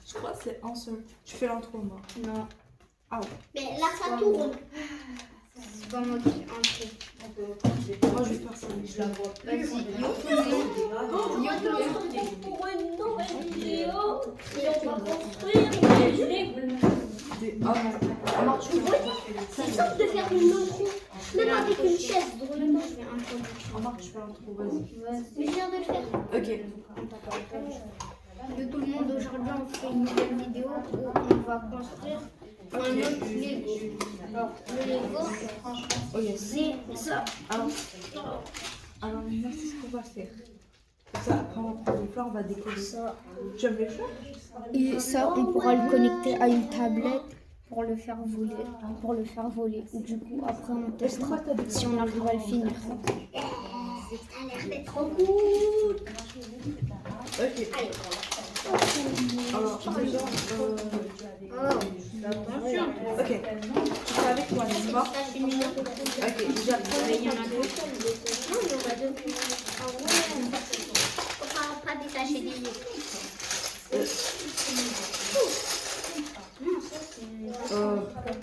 Je crois que c'est un seul. Tu fais l'intro, moi. Non. Ah ouais. Mais là, ça tourne. C'est pas moi qui fais intro. Moi, je vais faire ça. Je la vois plus. Vas-y, Pour une nouvelle vidéo. Et on va construire des Lego. C'est simple de faire une intro. Même avec une chaise. Drôlement, je fais intro. Marc, tu fais l'intro, vas-y. Mais je viens de le faire. Ok. De tout le monde, aujourd'hui on fait une nouvelle vidéo où on va construire un autre Lego. Alors, le Lego, Oh yes. c'est ça. Alors, là, c'est ce qu'on va faire. Ça, après, on va prendre les fleurs, on va décoller. Ça. Tu aimes les fleurs? Et ça, on pourra le connecter à une tablette pour le faire voler. Ou du coup, après, on testera si on arrive à le finir. Ça a l'air d'être trop cool. Ok. Allez. Alors, déjà, Attention. ok. Tu fais avec moi, n'est-ce pas? Ok, déjà, Il y en a deux. Non, il y en a deux. Ah ouais. Faut pas détacher des yeux.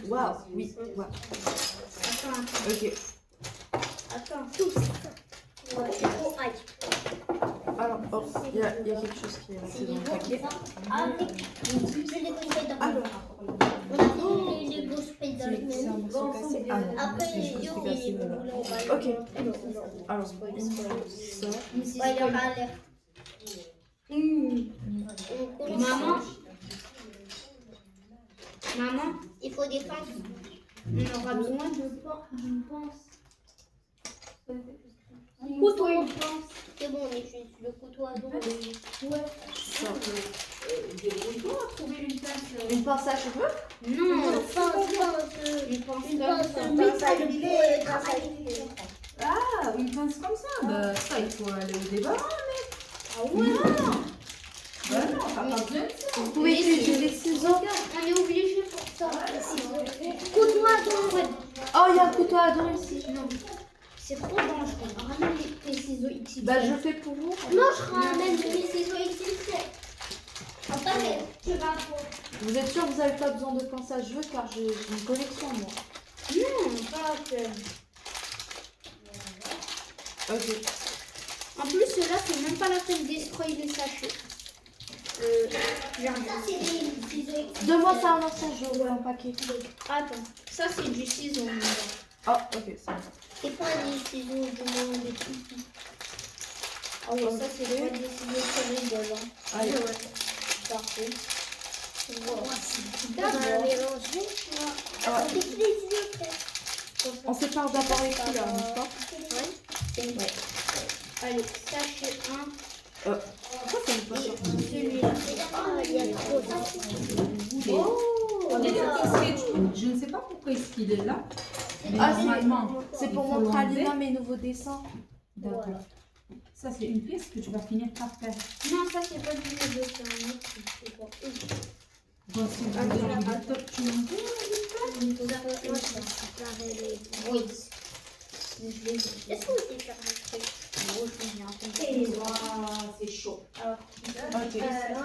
Waouh, oui, waouh. Ok. Attends, tout ça. Ouais, c'est trop high. Alors, hop, il y a quelque chose qui est resté dans le paquet. Avec le Lego Spider-Man. Alors, On a fait le Lego Spider-Man. c'est un morceau cassé. Ah non, Après, c'est juste Yo, cassé, il voilà. voulait- Ok. Alors, ça. Ouais, il aura l'air. Maman, Il faut des pinces. on aura besoin d'une pince. Couteau. C'est bon, on utilise le couteau à dos. Ça. Débrouille-toi à trouver une pince. Une pince à cheveux? Non, Une pince métallique. Ah, une pince comme ça. Bah, ça, il faut aller au débat. Ah ouais. Bah non, t'as pas besoin de ça. Vous pouvez utiliser les ciseaux. On est obligé pour ça. Couteau à dos. Oh, il y a un couteau à dos ici. non. C'est trop dangereux. Ramène tes ciseaux ici. Bah, je fais pour vous. Non, je ramène mes ciseaux XXL. Attendez, tu vas pour. Vous êtes sûr que vous n'avez pas besoin de pince à cheveux car j'ai une collection, moi. Non, pas que. Ok. En plus, ceux-là, c'est même pas la peine d'escroyer les sachets. Ça, c'est des ciseaux XXL. Donne-moi ça un instant, je ouvre un paquet. Attends, ça c'est du ciseau. Ah, ok, c'est bon. C'est pas des ciseaux de monde et tout. Ah ouais, ça c'est pas des ciseaux qui rigolent. Allez. Ouais. Parfait. On va mélanger. Ah. C'est des ciseaux frère. On sépare d'abord les couleurs, n'est-ce pas? Ouais. Allez, sachet 1. Pourquoi ça n'est pas sorti? Celui-là. Ah, il y a trop de Je ne sais pas pourquoi est-ce qu'il est là. Mais Ah, normalement, c'est pour il faut montrer à l'enlever. Lina mes nouveaux dessins. D'accord. Ça, c'est une pièce que tu vas finir par faire. Non, ça c'est pas du ciseau, c'est un autre. C'est pas Bon, si vous voulez un laptop, tu m'envoies. Oui. Est-ce qu'on sait faire un truc? C'est chaud. Ok.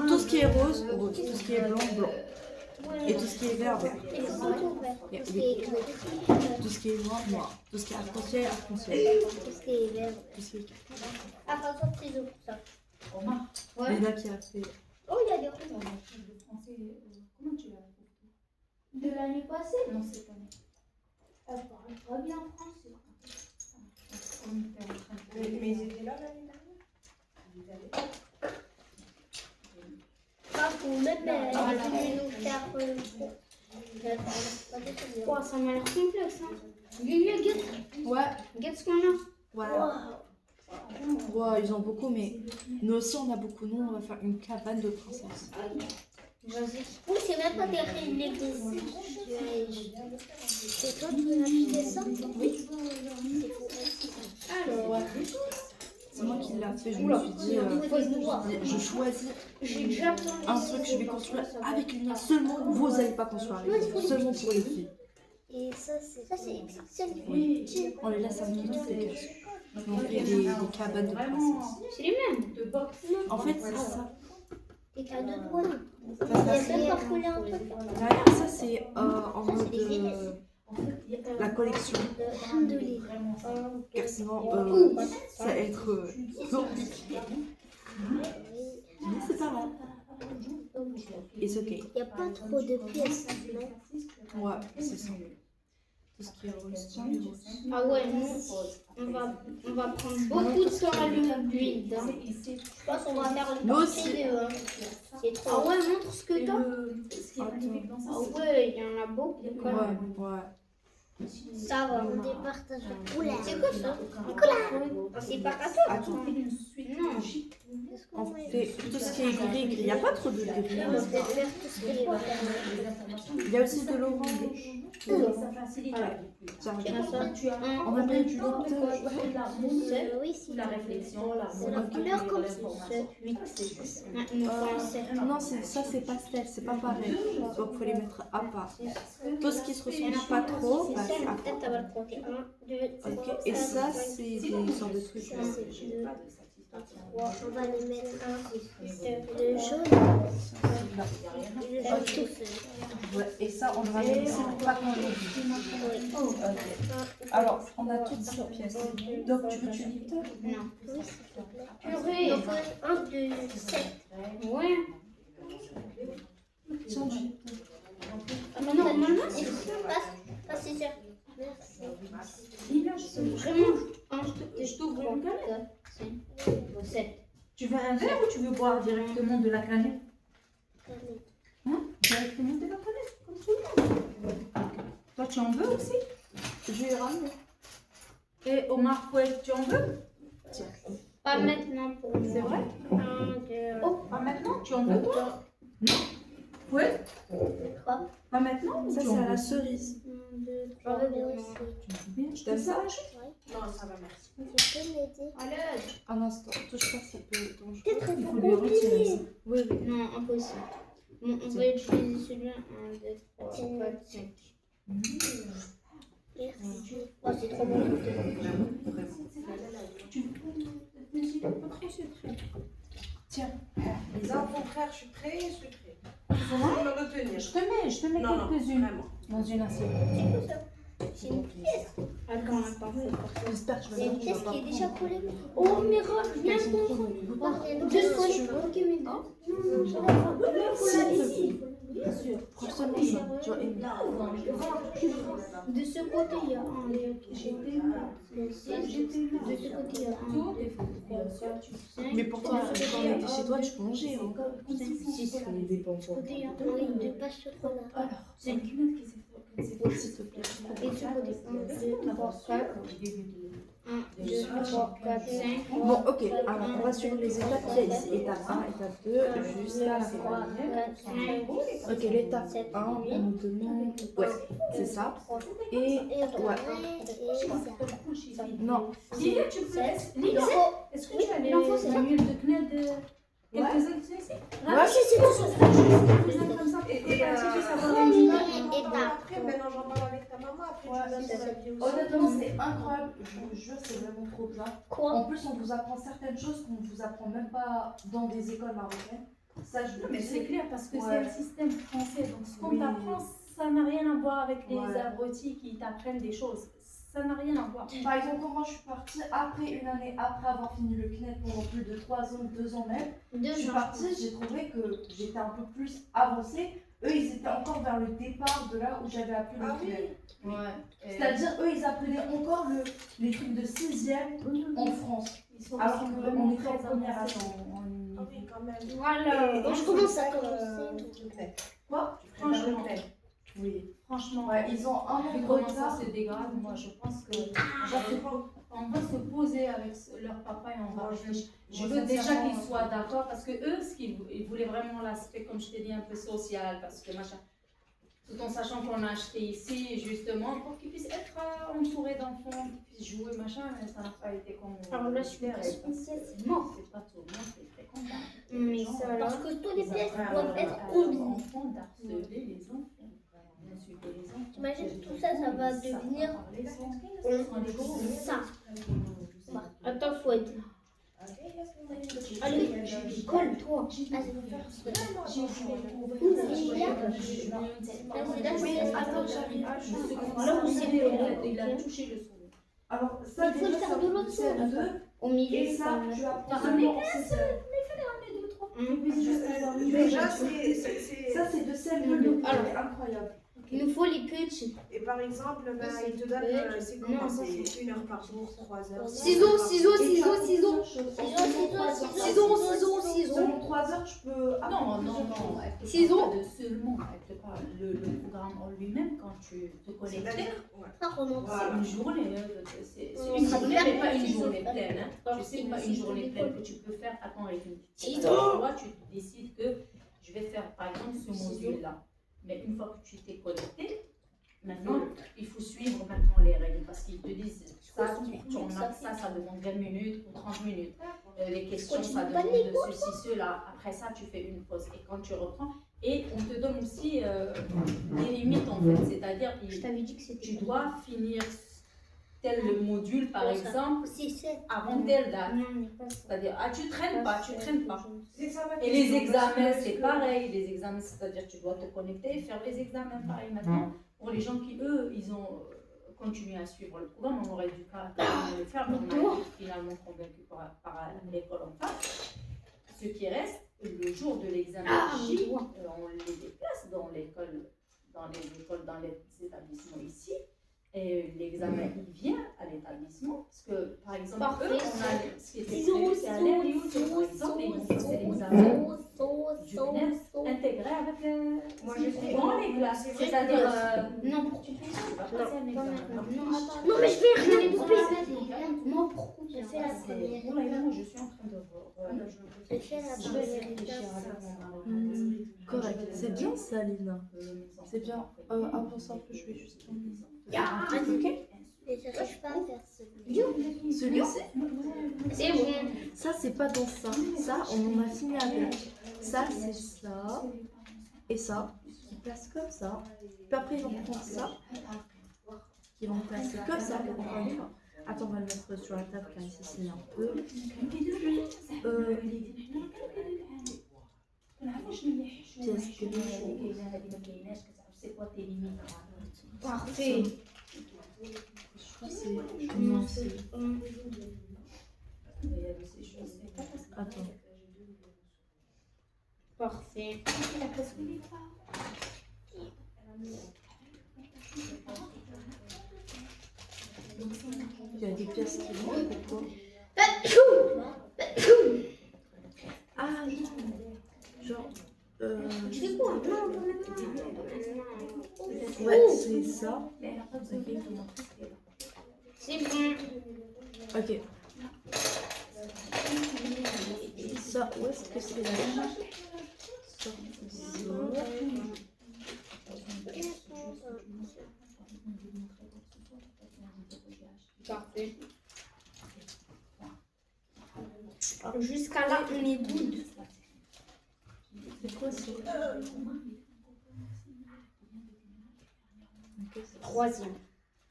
Tout ce qui est rose, rose. Tout ce qui est blanc, blanc. Et tout ce qui est vert, vert. Il faut tout faire. Yeah, Tout ce oui. qui est gris. Tout ce qui est noir, noir. Tout ce qui est arc-en-ciel, arc-en-ciel. Tout ce qui est vert. Tout ce qui est... Attention, ciseaux pour ça. Ouais. Lina qui a fait... Oh, il y a des rouges. Le français, comment tu l'as fait? De l'année passée. Non, c'est pas net. Elle parle pas bien français. Mais ils étaient là l'année dernière. Pas pour même nous faire. Oh, ça m'a l'air complexe. Hein. Lilia, guette. Ouais, Guette ce qu'on a. voilà. Ouais, ils ont beaucoup, mais nous aussi on a beaucoup. Nous, on va faire une cabane de princesse. Vas-y. Oui, c'est même pas des Lego. C'est toi qui m'as acheté ça? Oui. Alors, Ouais. C'est moi qui l'a fait. Je me suis dit, je choisis j'ai déjà un truc que je vais construire avec Lina seulement. Vous n'allez pas construire avec moi, seulement pour les filles. Et ça, c'est XXL. Oui. On les laisse amener toutes les cases. On fait des cabanes de princesse. C'est les mêmes. De boxe. En fait, c'est ça. Et cadeaux de quoi? Ça, Il y a c'est- même pas coulé un truc. Derrière, ça c'est en mode la collection. Car sinon, ça va être compliqué. Mais c'est pas mal. It's ok. Il n'y a pas trop de pièces, non? Ouais, c'est ça. Tout ce qui est rose. Ah ouais, nous, on va prendre beaucoup de temps à le build. Hein. Je pense qu'on va faire le Nous portrait aussi. de... C'est Ah trop. ouais, montre ce que t'as. Ah ouais, il y en a beaucoup quand même. Ouais. Ça va, on départage la couleur. C'est quoi ça? C'est pas à toi. Attends, Non. on fait tout ce qui est gris. Il n'y a pas trop de gris. On va peut-être faire tout ce qui est... Il y a aussi de l'orange. Voilà. Ça regarde. On va mettre du lecteur. Oui, c'est La réflexion, là. c'est la couleur comme ça. 7, 8, 6. Il nous faut un 7. Non, ça c'est pastel, c'est pas pareil. Donc faut les mettre à part. Tout ce qui se ressemble pas trop, bah, c'est à part. Peut-être ça va le compter. 1, 2, Ok, et ça c'est des sortes de trucs. ça c'est 2, 3. On va les mettre le jaune. Le jaune tout seul. Ouais, et ça on va mettre ici pour pas qu'on l'oublie. Oui. Alors, on a toutes ces pièces. Donc tu veux tu Lipton? Non. Oui, s'il te plaît. Purée. Donc 1, 2, 7. Ouais. Tiens, du Lipton. Ah bah normalement, C'est sûr, passe, c'est sûr. Merci. vraiment je t'ouvre une canette. 7. Tu veux un verre ou tu veux boire directement de la canette? Directement de la canette, comme tout le monde. Toi, tu en veux aussi? Je vais ramener. Et Omar Fouet, tu en veux? Pas maintenant pour moi. C'est vrai? 1, 2, Oh, pas maintenant? Tu en veux toi? Non? Fouet? 3. Pas maintenant? ou Ça tu c'est en à la veux? cerise. 1, 2, 3. veux bien. Bien, je T'aimes te ça? Non, ça va, merci. Tu peux m'aider? Allez. Un instant, touche pas, c'est peu dangereux. Peut-être Il faut lui retirer ça. Oui, oui. Non, impossible. Bon, on va utiliser celui-là. 1, 2, 3, 4, 5. Merci. Oh, c'est trop bon. Tiens. Lisa, au contraire, je suis prêt. Il faut me retenir. Je te mets Non, non, quelques-unes vraiment. dans une assiette. C'est une pièce. Attends, attends. J'espère que tu vas C'est une bien, tu pièce vas qui est pas déjà collée. Oh, mais viens comprendre. Deux fois, ok, mais non. Bien sûr. Franchement, ça, tu vas aimer. De ce côté, il y a 1, 2, 3, 4, 5, 6. De ce côté, il y a 1, 2, 3, 4, 5. Mais pour toi, quand on était chez toi, tu mangeais. Hein. 5, 6. Ça dépend De ce côté, il y a 1, Oui, 2, de pas chocolat. 5. S'il te plaît. Et de ce côté, 1, 2, 3, 4. 1, 2, 3, 4, 5. Bon, ok, alors on va suivre les étapes. Il y a ici étape 1, étape 2, jusqu'à la fin. 4, 5. Ok, l'étape 1, on nous demande. Ouais, c'est ça. Et. Et Ouais. Non. Lilia, tu peux laisser. Lilia, est-ce que tu as les l'info, c'est là. huiles de kned quelques-uns ici? Ouais, Quelques-uns comme ça. Et après, maintenant j'en parle avec ta maman. Après, tu vas faire la vie aussi. Honnêtement, c'est incroyable. Je vous jure, c'est vraiment trop bien. Quoi? En plus, on vous apprend certaines choses qu'on ne vous apprend même pas dans des écoles marocaines. Ça, je le Mais c'est sais. clair parce que Ouais. c'est un système français. Donc ce qu'on Oui. t'apprend, ça n'a rien à voir avec les Ouais. abrutis qui t'apprennent des choses. Ça n'a rien à voir. Par exemple, quand moi je suis partie après une année après avoir fini le CNED pendant plus de 3 ans, 2 ans même, je suis partie, j'ai trouvé que j'étais un peu plus avancée. Eux, ils étaient encore vers le départ de là où j'avais appris le Ah oui. CNED. Ouais. C'est-à-dire, eux, ils apprenaient encore les trucs de 6e en France. Alors qu'on était en première année. Ah oui, quand même. Voilà. Bon, je commence à commencer. Quoi? Franchement, Oui. franchement, Ouais, ils ont un an vu de comment ça retard. se dégrade, moi je pense que on va se poser avec leur papa et on va réfléchir. Je veux déjà qu'ils soient d'accord parce que eux, ils voulaient vraiment l'aspect, comme je t'ai dit, un peu social, parce que machin. Tout en sachant qu'on a acheté ici justement pour qu'ils puissent être entourés d'enfants, qu'ils puissent jouer, machin, mais ça n'a pas été comme. Alors là, je suis C'est mort, c'est pas tout le monde qui est très content. Mais ça, là. Parce que tous les pièces doivent être Les unies. enfants, d'harceler les enfants, d'insulter les enfants. T'imagines, tout ça, ça va devenir ça. Attends, faut être. Allez, colle-toi. Attends, j'arrive. Là où c'est Il a touché le souris. Alors, ça, Il faut le déjà, faire c'est de l'autre CM2. au milieu. Et ça, tu apprends seulement en CM2. Déjà, c'est. Ça, c'est de CM2. Alors. C'est incroyable. Il nous faut les petits. Et par exemple, bah, il te donne. C'est Non, comment? ça, C'est 1 heure par jour, 3 heures. Ciseaux, ciseaux, Et tu ciseaux, as ciseaux. ciseaux. Ciseaux. Selon 3 heures, tu peux apprendre Non, plusieurs choses. elle te Ciseaux. parle pas de seulement, elle te parle le programme en lui-même quand tu te connectes. C'est une journée, c'est une journée, mais pas une journée pleine. Hein. Tu sais, pas une journée pleine que tu peux faire à ton rythme. Toi, tu décides que je vais faire par exemple ce module-là. Mais une fois que tu t'es connecté, maintenant, il faut suivre maintenant les règles parce qu'ils te disent ça, tu en as ça demande 20 minutes ou 30 minutes. Les questions, ça demande de ceci, cela. Après ça, tu fais une pause. Et quand tu reprends, et on te donne aussi des limites en fait. C'est-à-dire, Je t'avais dit que c'était. tu dois finir tel le module par exemple C'est avant telle date. Non, mais pas ça. C'est-à-dire, tu traînes pas. C'est ça, ma Et les question, parce examens, que- c'est pareil. Les examens, c'est-à-dire tu dois te connecter et faire les examens pareil maintenant. Pour les gens qui, eux, ils ont continué à suivre le programme, on aurait dû carrément le faire, mais on a été finalement convaincu par l'école en face. Ce qui reste, le jour de l'examen J, on les déplace dans l'école, dans les établissements ici. Et l'examen, il vient à l'établissement. Parce que, par exemple, eux, on a ce qui était prévu, c'est à l'air par exemple, ils vont passer l'examen du CNES intégré avec Moi, je sais. dans les classes. C'est-à-dire, Non, tu vas passer un examen. Non, mais je vais rien couper. Moi, pourquoi J'ai fait la première Pour l'instant, étape. je suis en train de voir. J'ai fait la Je vais première réfléchir étape. avec Correct. C'est bien ça, Lina. C'est bien. Avant ça, je vais juste. Mais j'arrive pas à faire celui-là. Celui-ci, c'est bon. ça, c'est pas dans ça. Ça, on en a fini avec. Ça, c'est ça. Et ça, qui place comme ça. Puis après, ils vont prendre ça. Qui vont placer comme ça. Encore une fois. Attends, on va le mettre sur la table car ici, c'est un peu. Pièce que c'est quoi tes limites? Parfait. c'est. Non, c'est. Il y a de ces choses. Attends. Parfait. Il y a des pièces qui vont. Pourquoi? Ah non. Genre. C'est quoi? Ouais, c'est ça. C'est bon. Ok. Ça, où est-ce que c'est là? Ça, c'est ça. Parfait. Alors, jusqu'à là, on est good. C'est quoi ça? Troisième.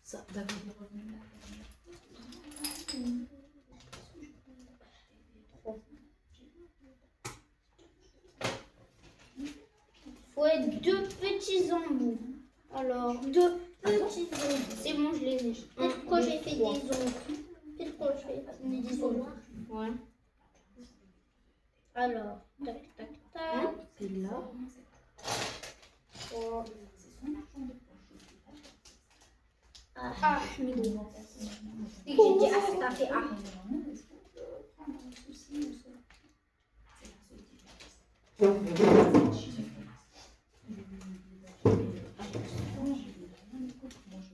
Ça, d'accord. Faut être deux petits embouts. Alors, Deux petits ongles. c'est bon, je les ai. Pourquoi j'ai fait des ongles? Pourquoi je fais des ongles? Ouais. Alors, tac, tac, tac. C'est là. Ah, Et que j'ai dit, ah, ça fait ah.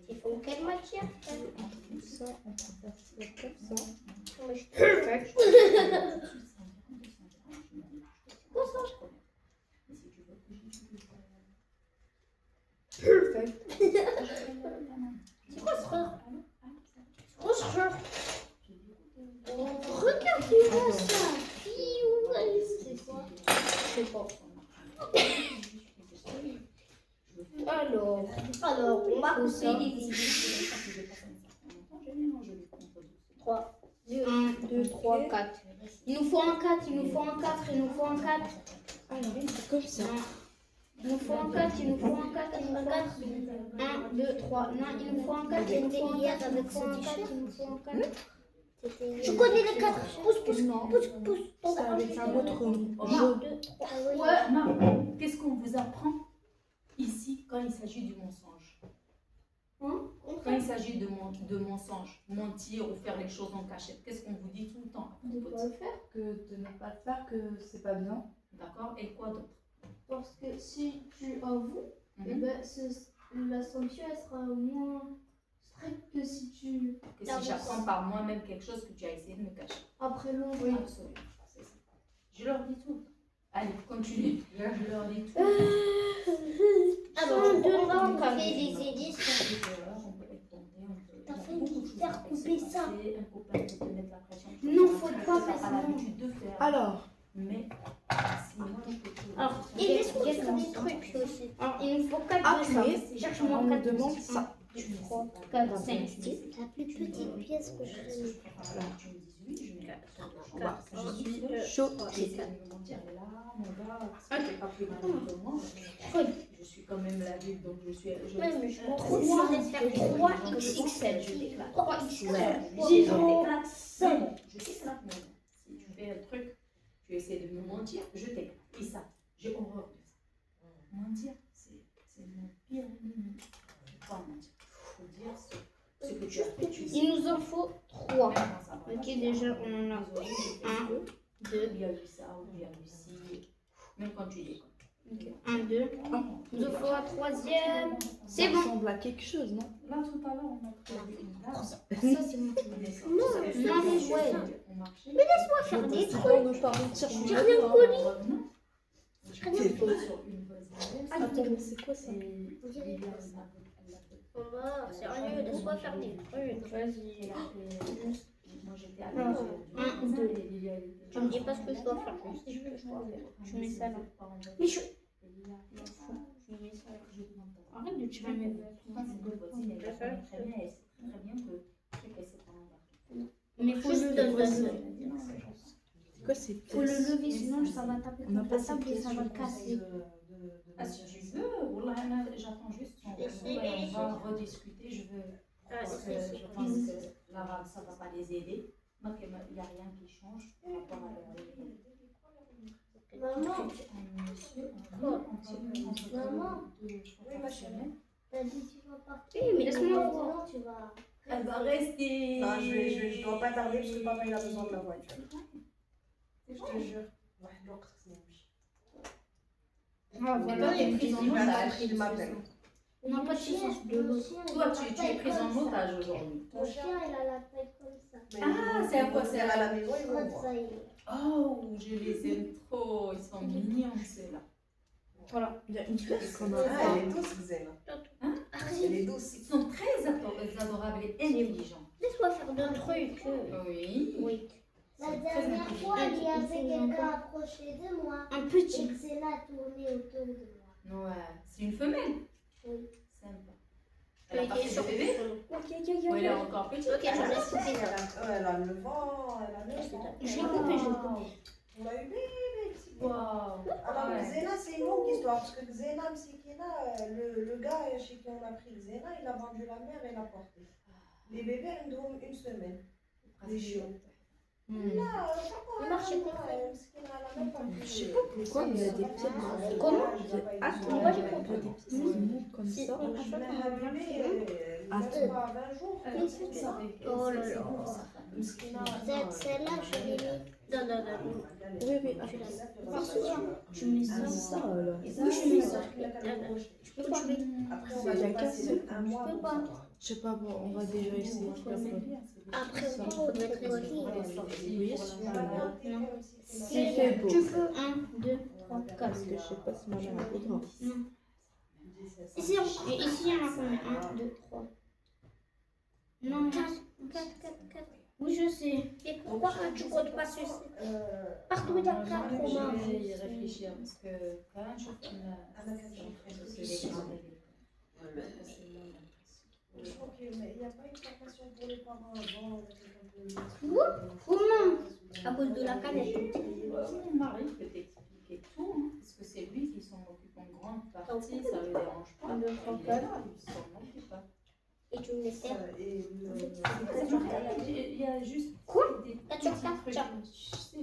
il faut quelle matière? Ça, on peut faire ça comme ça. Perfect. Perfect. C'est quoi ce truc? Regardez-moi ça. C'est quoi? Je sais pas. Alors, Alors, on va couper ça. les vidéos. 3, 1, 2, 3, 4. Il nous faut un 4, il nous faut un 4, il nous faut un 4. C'est comme ça. Il nous faut un 4, il nous faut un 4, il nous faut un 4. 1, 2, 3. Non, il nous faut un 4, il nous faut un 4, il nous faut un 4, il nous faut un 4. Je connais les 4. Pousse, pousse, pousse, pousse. C'est avec un autre Omar, jaune. 2, 3. Omar, qu'est-ce qu'on vous apprend ici quand il s'agit du mensonge? Quand il s'agit de mensonge, mentir ou faire les choses en cachette, qu'est-ce qu'on vous dit tout le temps? De pas le faire, que de ne pas le faire, que c'est pas bien. D'accord? Et quoi d'autre? Parce que si tu avoues, Mhm. la sanction elle sera moins stricte que si tu. Que si j'apprends par moi-même quelque chose que tu as essayé de me cacher. Après longtemps. Oui, absolument. C'est ça. Je leur dis tout. Allez, continue. Je leur dis tout. Alors, je demande quand fait des éditions. T'as fait une faire couper ça. Un copain qui te met la pression. Non, faut pas faire faire ça. ça. L'habitude de faire. Alors, Mais si moi je peux te- Alors, Et laisse-moi faire des trucs aussi. Alors, il nous faut 4 après, Cherche-moi on me 4 demande ça. 3, 4, 5, 6. La plus petite pièce que je connais. Je suis choquée. Je suis quand même la ville, donc je suis. Ouais, mais je m'en fous. 3, Je vais faire 3 XXL, je déclare. 3 XXL. Je t'éclate même. Si tu fais un truc, tu essaies de me mentir, je t'éclate. Et ça, j'ai horreur de ça. Mentir, c'est mon pire ennemi. Faut pas mentir. Faut dire ce que tu as fait. Tu sais. Il nous en faut 3. Même quand ça va Ok, pas. déjà, on en a Désolée, j'ai fait 1, ça. 2, Il y a eu ça, ou il y a eu ci. Même quand tu déconnes. 1, 2. Il nous faut un troisième. C'est Ça bon. ressemble à quelque chose, non? Là, tout à l'heure, on a trouvé une dame. Ça, c'est moi. Non, mais ouais. On marchait. Laisse-moi faire des C'est trucs. pour ne pas mentir. J'ai rien connu. Attends, mais c'est quoi ça? Maman, sérieux, laisse-moi faire des trucs. Vas-y. Moi j'étais à Un, l'âge deux. Tu me dis pas ce que je dois faire. Je sais ce que je dois faire. Je mets ça là. Mais je... Je mets ça là. Arrête de tirer mes vêtements. Mais il faut Juste le donne, lever. C'est quoi ces Faut le pièces? lever, sinon ça va taper On n'a contre pas la ces table et pièces ça va sur casser. Ah, si tu veux, Wallah, Anna, j'attends juste son retour et on va rediscuter. Je veux, parce que je pense que l'arabe, ça ne va pas les aider. Donc, il n'y a rien qui change par rapport à leur Maman, monsieur, Maman. oui, ma chérie. t'as dit tu vas partir. Oui, mais laisse-moi voir. Maintenant, tu vas... Elle va rester. Non, je dois pas tarder parce que papa il a besoin de la voiture. Je te jure. Ouais, l'autre c'est moche. Ah, voilà. Il m'appelle. On n'a pas de sens de l'eau. Toi, tu es prise en otage aujourd'hui. Ton chien, il a la taille comme ça. Ah, c'est à quoi c'est à la maison, ils vont Comme voir. ça, il est. Oh, je les aime trop. Ils sont mignons, ceux-là. Voilà. Il y a une pièce qu'on a. Ah, elle est douce, Xena. Hein? Elle est douce. Ils sont très adorables et intelligents. Laisse-moi faire deux trucs. Oui. Oui. La dernière fois, il y avait quelqu'un approché de moi. Un Et petit. Xena a tourné autour de moi. Ouais. C'est une femelle. Oui. Sympa. Elle a Il pas est fait de sur bébé ou elle est Ok, encore petite? je laisse couper ça. Elle a le vent, elle a le vent. Je l'ai coupé, je l'ai coupé. On a eu bébé, petit bébé. Waouh. Alors, Ouais. Xena, c'est une longue histoire parce que Xena, Msikina, le gars chez qui on a pris Xena, il a vendu la mère et l'a porté. Les bébés, ils dorment une semaine. Les chiots. Là, Il marchait comme ça. Msikina, elle a même pas pu. Je sais pas pourquoi, mais il y a des pièces. Comment Ah, Moi, j'ai il y a compris. des pièces qui montent comme Si. ça. Je l'ai abîmé, Ah, même pas 20 jours. Oh là là. Msikina, Celle-là, je l'ai mis. Non, non, non. Oui, oui. Tu l'as. Tu mets ça. Ah, ça, alors. Oui, je mets ça. Je peux pas. Après, on va passer un mois. Je peux pas. Je sais pas, bon, on va déjà essayer. Après, moi, on va être aussi. Oui, Si fait beau. Tu peux 1, 2, 3, 4. Parce que je sais pas si ma mère a voudra. Ici, et ici, il y en a combien 1, 2, 3. Non, 4. Oui, je sais. Et pourquoi tu comptes pas sur partout il y a 4 Je Romains. vais y réfléchir parce que quand même, je trouve qu'on a se dégrader. Je crois qu'il n'y a pas une formation pour les parents avant. Comment À cause de la canette. Mon mari peut t'expliquer et tout, hein, parce que c'est lui qui s'en occupe en grande partie, ça ne le dérange pas. Un, deux, trois, Il est quatre. là, il s'en occupe pas. Et tu me laisses faire. Et Il y a juste des Quatre petits sur quatre, trucs. tiens. Tu sais,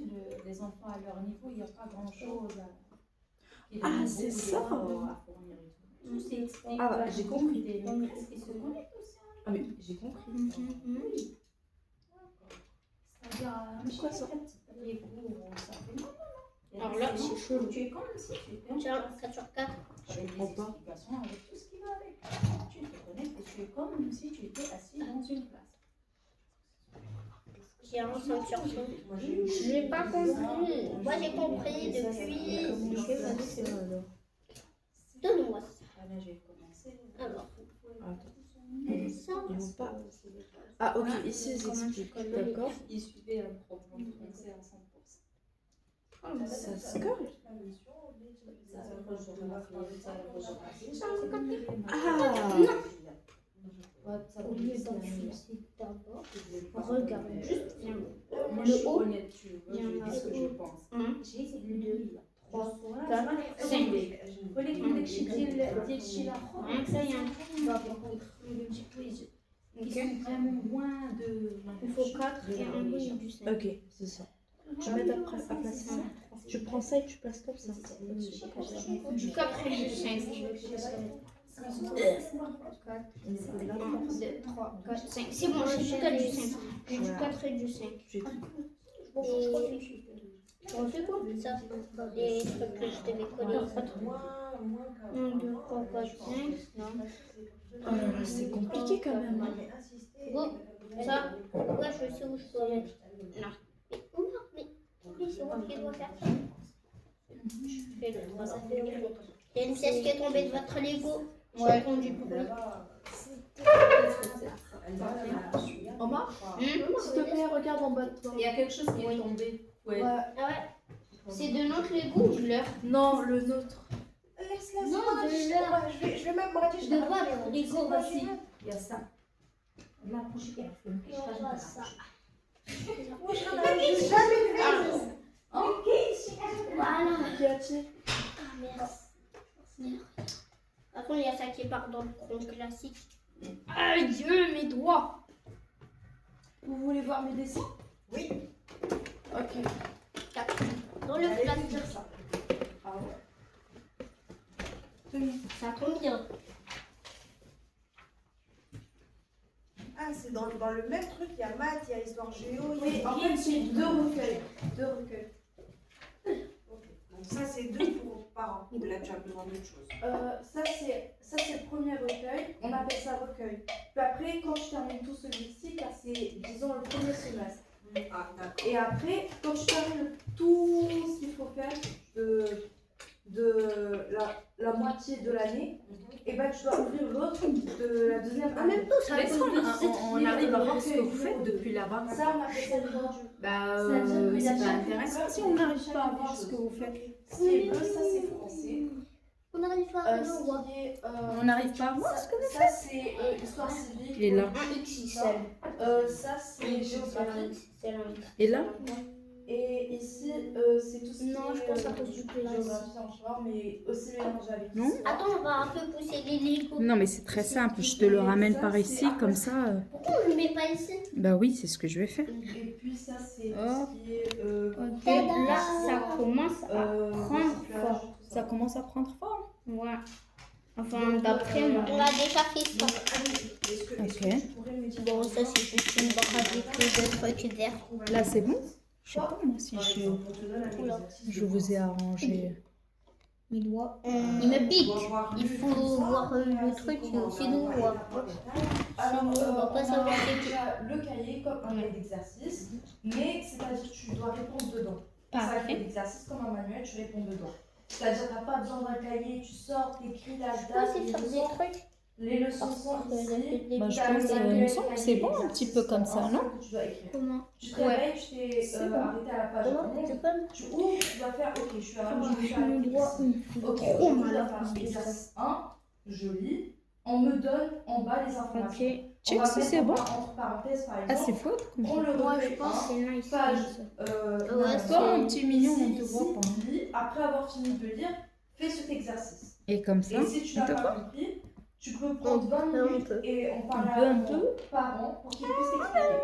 les enfants à leur niveau, il n'y a pas grand-chose Ah, c'est ça. à fournir et tout. Tout s'explique. Ah, bah, j'ai compris. Des maîtresses qui se connectent aussi. hein. Ah oui, j'ai compris. Oui. C'est-à-dire, Pourquoi ça les cours, ça fait mal. Alors là, c'est chaud. Tu es comme si tu étais en Tiens, classe. 4 sur 4. Avec des comprends pas. explications, avec tout ce qui va avec. Tu te connectes et tu es comme si tu étais assis dans une classe. J'ai un 5 sur 5. Je n'ai pas compris. Moi j'ai compris depuis. Donne-moi ça. Ah là, j'ai commencé. Alors. Ça. Ils vont pas. Ah, ok, ici, ils expliquent. D'accord. Il suivait un programme de français à 100%. Ça se colle. Au lieu d'enfoncer d'abord, regarde juste bien. Moi, Le je suis haut. honnête, tu veux, je dis ce que je pense. 1, J'ai 2, 3, 4, 4, 5. Ils sont vraiment loin de. Il faut 4 et un bout du 5. Ok, c'est ça. Je vais mettre à placer ça. Tu prends ça et tu places comme ça. Du 4 et du 5. 1, 2, 3, 4, 5. C'est bon, j'ai du 4 et du 5. J'ai du 4 et du 5. J'ai tout. Tu refais quoi ça? Les trucs que je devais coller. 1, 2, 3, 4, 5. Non. Oh là là, c'est compliqué quand même. Bon, ça, ouais, je sais où je peux mettre. Non. Mais c'est moi qui dois faire ça. Je fais le 3, ça fait longtemps. Il y a une pièce qui est tombée de votre Lego. J'ai entendu du bruit. Omar, s'il te plaît, regarde en bas de toi. Il y a quelque chose qui est tombé. Ouais. Ouais. Ah ouais. C'est de notre Lego ou de leur? Non, le nôtre. Laisse-la, Non, c'est de pas- là. je vais même brader, je De te quoi rappelle. Lego, C'est pas vas-y. du- Il y a ça. La prochaine. Et on voit ça. Moi, je n'ai jamais vu. Voilà. Qui a-t-il? Ah, merci. Par contre, il y a ça qui part dans le tronc classique. Aïe, Dieu, mes doigts. Vous voulez voir mes dessins? Oui. Ok. Dans le Allez, plastique. dire ça. Ah ouais. Ça tombe bien. Ah, c'est dans le même truc, il y a maths, il y a histoire géo, il y Oui, a... en fait, c'est deux recueils. Deux recueils. Ok. Donc ça, c'est 2 par an. Là, tu as besoin d'autre chose. Ça, c'est le premier recueil. On appelle ça recueil. Puis après, quand je termine tout celui-ci, car c'est, disons, le premier semestre. Ah, d'accord. Et après, quand je termine tout ce qu'il faut faire de la moitié de l'année, et ben tu dois ouvrir l'autre de la deuxième En année. même temps, ça Est-ce qu'on arrive à voir ce que vous recueil. faites depuis là-bas? Ça, on appelle ça le rendu. Bah, C'est-à-dire qu'il y a c'est pas chaque- intéressant si on n'arrive pas à voir ce que vous faites. Ce qui est bleu, ça c'est français. on n'arrive pas à Ce voir. qui est, On n'arrive pas à voir ça, ça, c'est histoire civique. Il est là. Un XXL. Ça c'est géographie. C'est là. Et là? Et ici, c'est tout ce qui Non, est je pense à cause du classique. géographie en genre, mais aussi mélangé avec Non. l'histoire. Attends, on va un peu pousser les Lego. Non, mais c'est très simple. Je te le ramène par ici, comme ça. Pourquoi on ne le met pas ici? Bah oui, c'est ce que je vais faire. Et puis ça c'est Oh. tout ce qui est Ok, Tada. là, ça commence à prendre recyclage, forme. tout ça. Ça commence à prendre forme. Ouais. Enfin, d'après moi. On a déjà fait ça. Est-ce que Ok. tu pourrais me dire... Bon, ça c'est juste une braderie de trucs verts. Là, c'est bon? Je sais pas, moi, si Par exemple, on te donne un Oula. exercice. je vous ai arrangé. Mes doigts. Il me pique. Dois avoir Il lu faut comme ça, voir le truc, sinon on voit pas. Alors, Sinon, on va pas savoir a c'est déjà le cahier comme un cahier d'exercice, mais c'est-à-dire que tu dois répondre dedans. C'est un cahier d'exercice comme un manuel, tu réponds dedans. C'est-à-dire que tu n'as pas besoin d'un cahier, tu sors, tu écris la Je peux date, aussi les faire des leçons. trucs. Les leçons sont ici. Bah, je T'as pense, le manuel, il me semble que c'est cahier, bon un petit peu comme ça, exercice, non? que tu dois écrire. Comment? Tu te réveilles, tu t'es C'est bon. arrêté à la page Comment? 11, Tu peux? tu ouvres, tu dois faire, ok, je suis à Mon je vais faire doigt, ici. il me fait Ok, trop je mal dois à faire cause de ça. exercice 1, je lis, on me donne en bas les informations. Ok. On Check va si mettre c'est bon. entre parenthèses par Ah, c'est exemple. faux. Prends le Moi, recueil je pense 1, que c'est nice. page Ouais, Toi, mon petit mignon, on te ici, voit pas. lis. Après avoir fini de lire, fais cet exercice. Et comme ça, Et si tu on n'as te pas voit. compris, tu peux prendre 20 peut, on minutes peut. et en parler On peut, à on ton peut. parent pour qu'il puisse t'expliquer.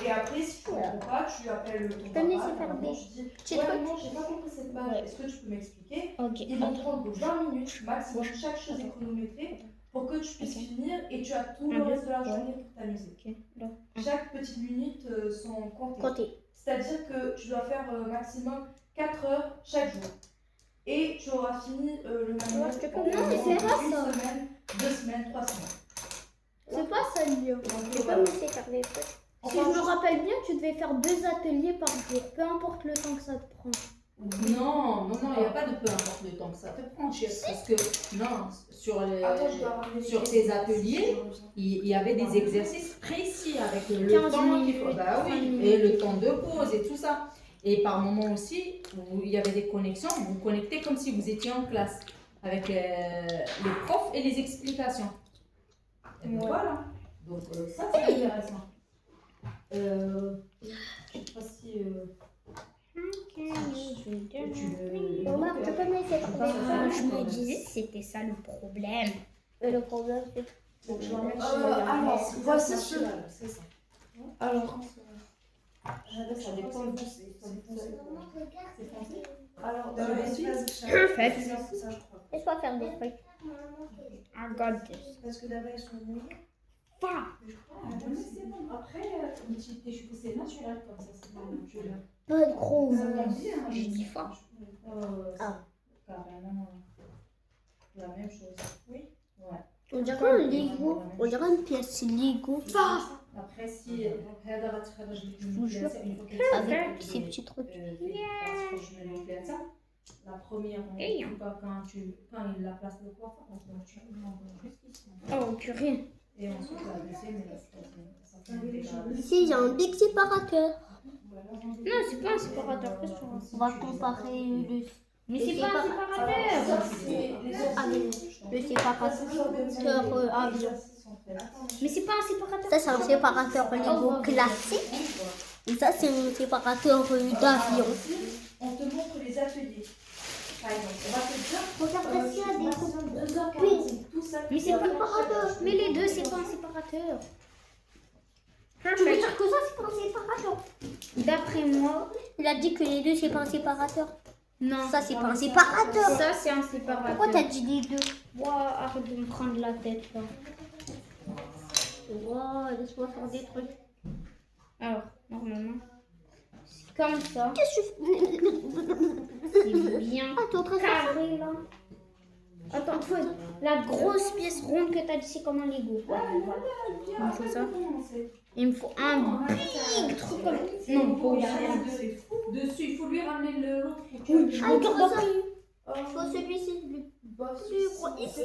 Et après, si tu ne comprends pas, tu appelles ton peux me laisser papa, ta faire maman, des tu dis petits ouais, trucs. non, j'ai pas compris cette page, Ouais. est-ce que tu peux m'expliquer? Ok. Ils vont prendre 20 minutes maximum, chaque chose est chronométrée pour que tu puisses finir et tu as tout le reste de la journée pour t'amuser. Ok. Là. Chaque petite minute sont comptées. Comptez. C'est-à-dire que tu dois faire maximum 4 heures chaque jour. Et tu auras fini le manuel je te en comprends. Non, mais c'est une vrai, ça. semaine, 2 semaines, 3 semaines. C'est pas ça le lieu. Tu Donc, peux voilà. me laisser faire des trucs. Si je me rappelle bien, tu devais faire 2 ateliers par jour, peu importe le temps que ça te prend. Non, il n'y a pas de peu importe le temps que ça te prend, chef. Parce que, non, Attends, je dois ramener sur les tes clés. ateliers, il y avait des exercices précis avec le 15 temps qu'il faut. minutes, Bah 30 oui, minutes. et le temps de pause et tout ça. Et par moment aussi, il y avait des connexions, vous vous connectez comme si vous étiez en classe, avec les profs et les explications. Et ben voilà. Donc ça, c'est intéressant. Je sais pas si Omar, tu peux me laisser faire des Je trucs. me disais, c'était ça le problème. Et le problème, c'est que Alors, C'est voici naturel, c'est ça. Alors, ça dépend de alors Dans je l'espace vais de chaque- Perfect. Ça, je crois. laisse-moi faire des trucs. I got this. Parce que d'abord, ils sont mouillés. c'est bon. Après, c'est naturel comme ça, c'est pas naturel. Pas de gros. Ça tombe bien, Je dis pas. Ah. Carrément la même chose. On dirait un Lego. On dirait une pièce Lego. Après, si هذا غتخرج لك Je vous jure. une fois que Avec ces petits trucs. La première, Hey. en tout cas, quand il la place le coiffeur, on se tu jusqu'ici. Oh, purée. Et ensuite, la deuxième et la troisième. Ça fait un dégradé. Ici, il y a un big séparateur. Non, c'est pas un séparateur. Qu'est-ce que tu racontes? On va comparer le. Mais c'est pas un séparateur. Ah, le séparateur avion. Mais c'est pas un séparateur. Ça, c'est un séparateur Lego classique. Et ça, c'est un séparateur d'avion. on te montre les ateliers. Par exemple, on va te dire Regarde, ici, il y a des maximum trucs. 2h45, tout ça. Mais c'est pas un séparateur. Mais les deux, c'est pas un séparateur. Tu veux dire que ça, c'est pas un séparateur? D'après moi, Il a dit que les deux, c'est pas un séparateur. non. Ça, c'est pas un séparateur. Ça, c'est un séparateur. Pourquoi t'as dit les deux? Ouah, arrête de me prendre la tête là. Wow, laisse-moi faire des trucs. Alors, normalement, c'est comme ça. Qu'est-ce que C'est bien Ah, t'es en train de faire ça? carré là. Attends, faut la grosse pièce ronde que t'as dit, c'est comme un Lego. Il me faut ça. Il me faut un big truc comme. Non, pas Il y a aussi. rien dessus, il faut lui ramener l'autre. Ah, il faut ça. Il faut celui-ci. Ici.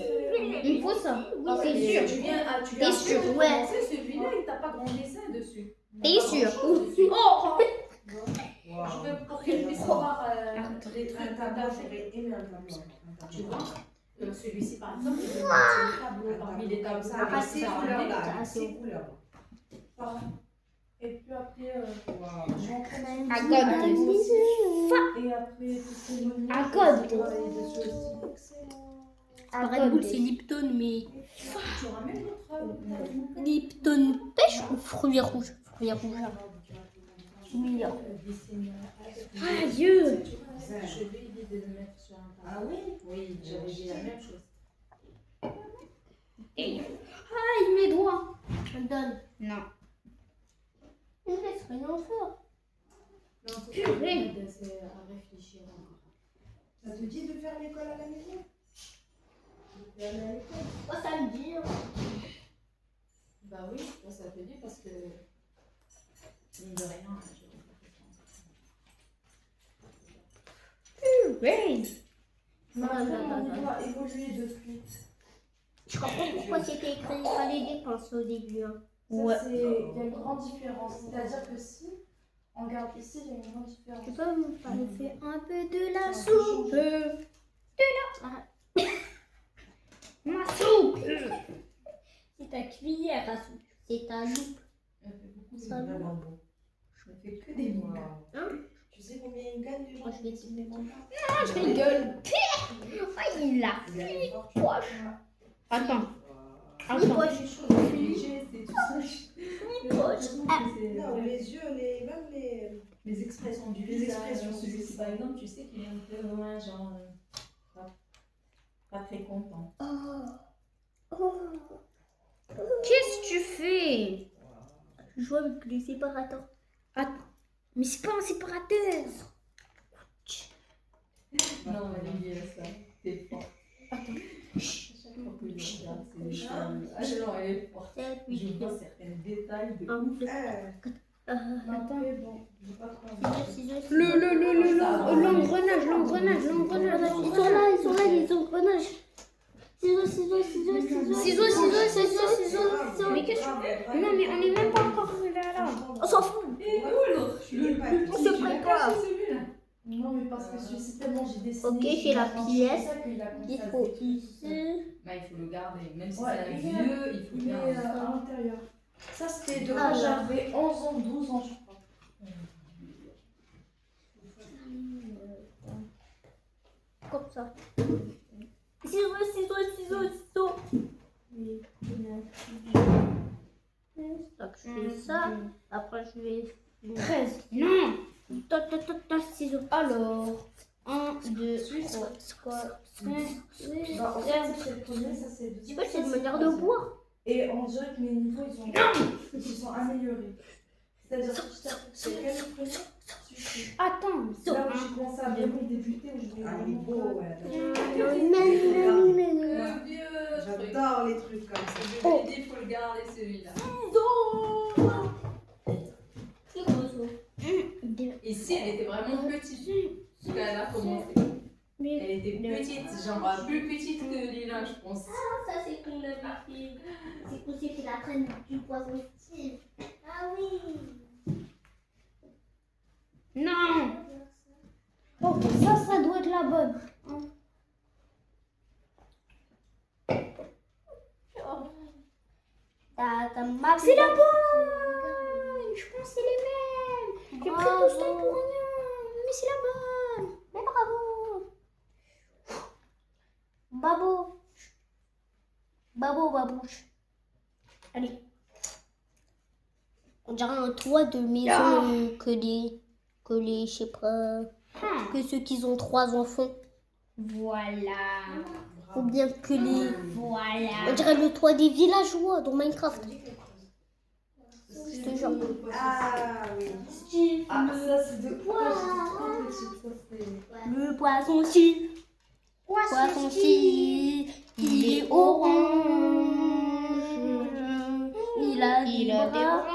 Il me faut ça. C'est sûr. Tu viens T'es sûr? de Ouais. commencer, celui-là, il t'a pas grand dessin dessus. T'es sûr? Oh Je veux pour qu'elle puisse voir les trucs Un tableau, j'aurais aimé un tableau. tu vois. Celui-ci, par exemple, il y a un petit tableau parmi les tableaux. Ça avec ces Ça, couleurs-là, ces couleurs. Et puis après, À God. et après, À God. Red Bull, c'est Lipton, mais Tu ramènes l'autre. Lipton pêche ou fruits rouges? Fruits rouges. Meilleur. Ah, Dieu. Je lui ai dit de le mettre sur un tableau. Ah oui? Oui, j'avais dit la même chose. Aïe, mes doigts. Je le donne. Non. Il laisse rien faire. Non, Purée. c'est à réfléchir encore. Ça te dit de faire l'école à la maison? De aller à l'école? Moi, ça me dit. Bah oui, ça te dit parce que. Mine de rien, Purée. Mais après, mon niveau a évolué depuis. Je comprends pourquoi c'était écrit il fallait des pinces au début. Hein. Ça, il y a une grande différence. C'est-à-dire que si on regarde ici, il y a une grande différence. Tu peux me faire un peu de la soupe? Ma soupe. ta cuillère à soupe. C'est ta loupe. Elle fait beaucoup de C'est Ça va. vraiment beau. Elle fait que des mots. Tu sais combien il gagne déjà? Moi, je vais te mettre Ah, je rigole. Ah, il a Il gagne une fortune. poche. Attends. Oui, Attends. moi, je suis chaud. C'est tout ça. Non, les yeux, même Les expressions du Les visage. expressions. Celui-ci, par exemple, tu sais qu'il est un peu loin, genre. Pas très content. Qu'est-ce que tu fais? Je joue avec les séparateurs. Mais c'est pas un séparateur. Non, Olivier, ça. T'es fort. Attends. Chaque fois que je regarde, c'est des choses. Ah non, elle est forte. Je vois certains détails de ouf. Attends. Bon, j'ai pas trop L'engrenage. Ils sont là, les engrenages. Ciseaux. Mais qu'est-ce que tu veux? Non, mais on n'est même pas encore arrivé à là. On s'en fout. Et où l'autre? On se prépare. Celui-là. Non, mais parce que celui-ci, tellement j'ai dessiné. Ok, j'ai la pièce. Il faut ici. ici. Bah, il faut le garder. Même si Ouais, c'est un il est- vieux, il faut Il est bien. à l'intérieur. Ça, c'était de Ah, quand là. j'avais 11 ans, 12 ans, je crois. Comme ça. Ciseaux. Donc, je fais ça. Après, je vais. 13. Non. Ciseaux. Alors. 1, 2, 3, 4, 5, 6, Bah, en fait, ça, c'est le premier, ça, c'est le Tu deuxième. vois, c'est une ça, manière le de troisième. boire. Et on dirait que mes niveaux, ils se sont améliorés. C'est-à-dire que c'est quel le premier? Celui-ci. Attends. Là où j'ai commencé à vraiment débuter, où je voulais Ah, il est vraiment beau, ouais. Le vieux truc. J'adore les trucs comme ça. Je lui ai dit, il faut le garder celui-là. C'est gros, ça. Ici, elle était vraiment petite. Quand elle a commencé. Elle était petite, genre plus petite que Lila, je pense. Ça, c'est qu'on avait fait. C'est qu'on s'est fait la traîne du poison style. Ah oui. Non. Oh, ça doit être la bonne. C'est la bonne. Je pense que c'est les mêmes. J'ai pris tout ce temps pour rien. Mais c'est la bonne. Mais bravo. Babouche. Allez. On dirait un toit de maison que les, je sais pas, que ceux qui ont 3 enfants. Voilà. Ou bien que les... Voilà. On dirait le toit des villageois dans Minecraft. Je te jure. Ah oui. Ah, ça, c'est de quoi? J'étais trop petite, ça, c'est. Le poisson-ci. Poisson-ci. Il est orange. Il a des bras